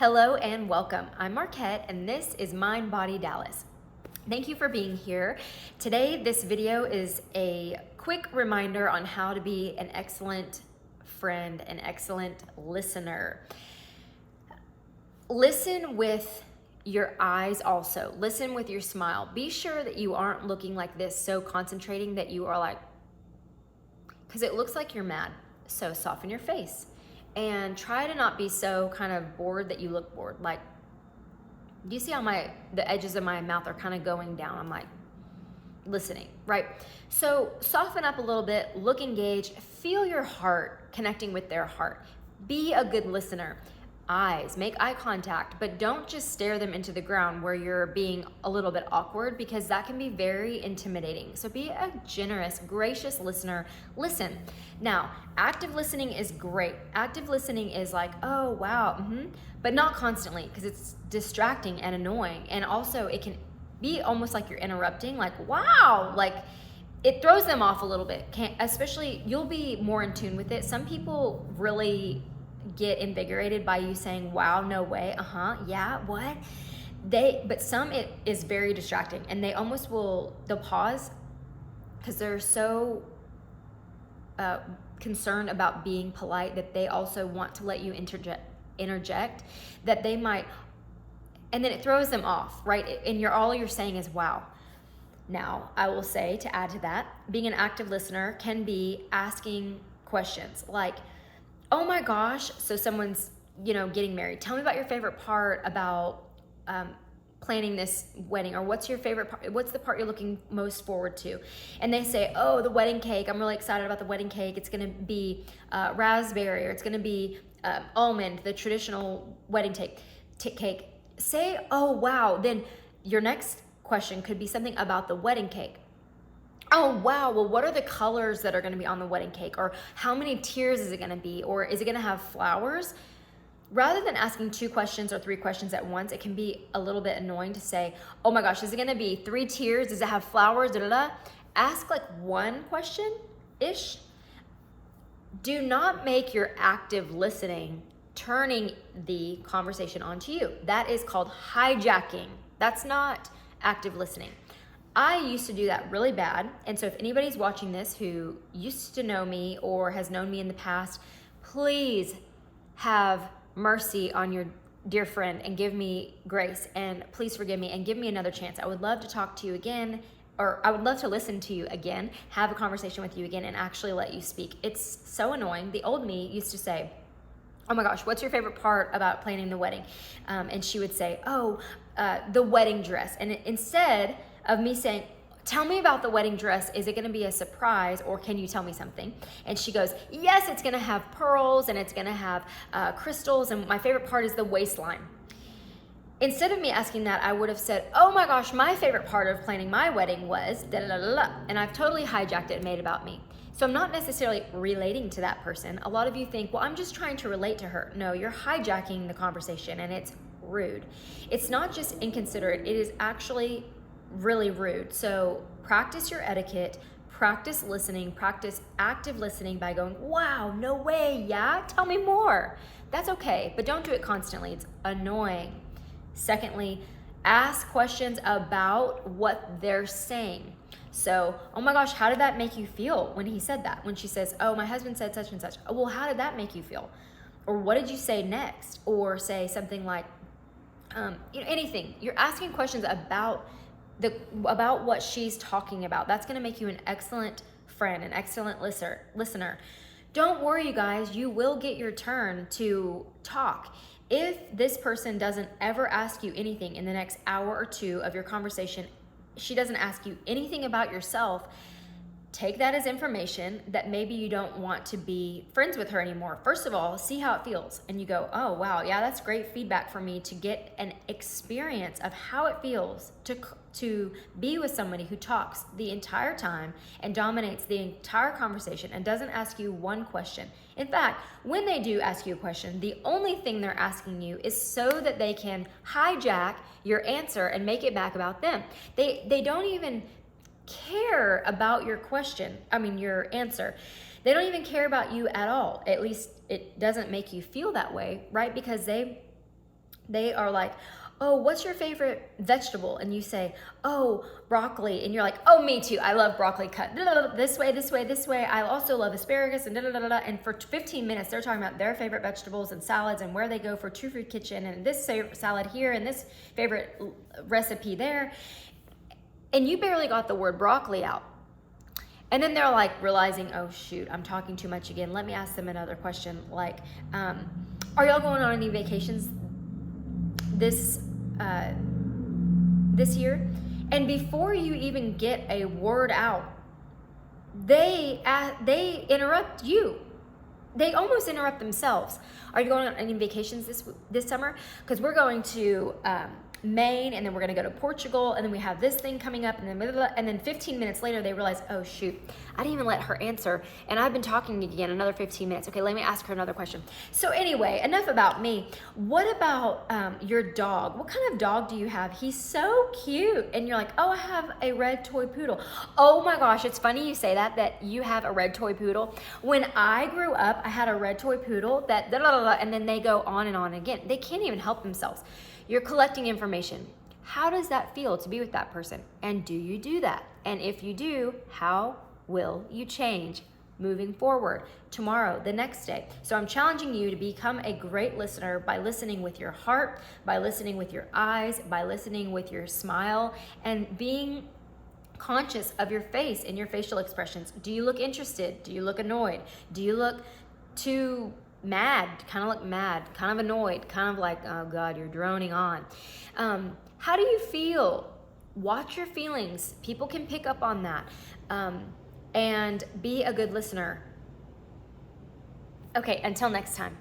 Hello and welcome. I'm Marquette and this is Mind Body Dallas. Thank you for being here. Today, this video is a quick reminder on how to be an excellent friend, an excellent listener. Listen with your eyes also. Listen with your smile. Be sure that you aren't looking like this, so concentrating that you are like, because it looks like you're mad. So soften your face. And try to not be so kind of bored that you look bored. Like, do you see how the edges of my mouth are kind of going down? I'm like listening, right? So soften up a little bit, look engaged, feel your heart connecting with their heart. Be a good listener. Eyes, make eye contact, but don't just stare them into the ground where you're being a little bit awkward, because that can be very intimidating. So be a generous, gracious listener. Listen. Now, active listening is great. Active listening is like, oh, wow, but not constantly, because it's distracting and annoying. And also it can be almost like you're interrupting, like, wow, like it throws them off a little bit. Especially, you'll be more in tune with it. Some people really get invigorated by you saying, wow, no way, yeah, what? But some, it is very distracting, and they almost they'll pause because they're so concerned about being polite that they also want to let you interject that they might, and then it throws them off, right? And all you're saying is, wow. Now, I will say, to add to that, being an active listener can be asking questions like, oh my gosh, so someone's, getting married. Tell me about your favorite part about planning this wedding, or what's your favorite part? What's the part you're looking most forward to? And they say, oh, the wedding cake. I'm really excited about the wedding cake. It's going to be raspberry, or it's going to be almond, the traditional wedding cake. Say, oh, wow. Then your next question could be something about the wedding cake. Oh, wow, well, what are the colors that are going to be on the wedding cake? Or how many tiers is it going to be? Or is it going to have flowers? Rather than asking 2 questions or 3 questions at once, it can be a little bit annoying to say, oh my gosh, is it going to be 3 tiers? Does it have flowers? Ask like 1 question-ish. Do not make your active listening turning the conversation onto you. That is called hijacking. That's not active listening. I used to do that really bad. And so if anybody's watching this who used to know me or has known me in the past, please have mercy on your dear friend and give me grace, and please forgive me and give me another chance. I would love to talk to you again, or I would love to listen to you again, have a conversation with you again, and actually let you speak. It's so annoying. The old me used to say, oh my gosh, what's your favorite part about planning the wedding? And she would say, the wedding dress. And instead of me saying, tell me about the wedding dress, is it going to be a surprise, or can you tell me something? And she goes, yes, it's going to have pearls, and it's going to have crystals, and my favorite part is the waistline. Instead of me asking that, I would have said, oh my gosh, my favorite part of planning my wedding was da da da da da, and I've totally hijacked it and made it about me. So I'm not necessarily relating to that person. A lot of you think, well, I'm just trying to relate to her. No, you're hijacking the conversation, and it's rude. It's not just inconsiderate, it is actually really rude. So practice your etiquette, practice listening, practice active listening by going, wow, no way, yeah, tell me more. That's okay, but don't do it constantly. It's annoying. Secondly, ask questions about what they're saying. So, oh my gosh, how did that make you feel when he said that? When she says, oh, my husband said such and such. Oh, well, how did that make you feel? Or what did you say next? Or say something like, anything. You're asking questions about what she's talking about. That's going to make you an excellent friend, an excellent listener. Don't worry, you guys, you will get your turn to talk. If this person doesn't ever ask you anything in the next hour or 2 of your conversation, she doesn't ask you anything about yourself, take that as information that maybe you don't want to be friends with her anymore. First of all, see how it feels. And you go, oh, wow, yeah, that's great feedback for me to get an experience of how it feels to be with somebody who talks the entire time and dominates the entire conversation and doesn't ask you 1 question. In fact, when they do ask you a question, the only thing they're asking you is so that they can hijack your answer and make it back about them. They don't even care about your your answer. They don't even care about you at all. At least it doesn't make you feel that way, right? Because they They are like, oh, what's your favorite vegetable? And you say, oh, broccoli. And you're like, oh, me too. I love broccoli cut this way, this way, this way. I also love asparagus and And for 15 minutes, they're talking about their favorite vegetables and salads and where they go for True Food Kitchen and this salad here and this favorite recipe there. And you barely got the word broccoli out. And then they're like realizing, oh shoot, I'm talking too much again. Let me ask them another question. Like, are y'all going on any vacations this year? And before you even get a word out, they interrupt you. They almost interrupt themselves. Are you going on any vacations this summer? Because we're going to Maine, and then we're going to go to Portugal, and then we have this thing coming up, and then 15 minutes later they realize, oh shoot, I didn't even let her answer, and I've been talking again another 15 minutes. Okay, let me ask her another question. So anyway, enough about me. What about your dog? What kind of dog do you have? He's so cute. And you're like, oh, I have a red toy poodle. Oh my gosh, it's funny you say that you have a red toy poodle. When I grew up, I had a red toy poodle that and then they go on and on again. They can't even help themselves. You're collecting information. How does that feel to be with that person? And do you do that? And if you do, how will you change moving forward tomorrow, the next day? So I'm challenging you to become a great listener by listening with your heart, by listening with your eyes, by listening with your smile, and being conscious of your face and your facial expressions. Do you look interested? Do you look annoyed? Do you look too mad, kind of look mad, kind of annoyed, kind of like, oh God, you're droning on. How do you feel? Watch your feelings. People can pick up on that. And be a good listener. Okay, until next time.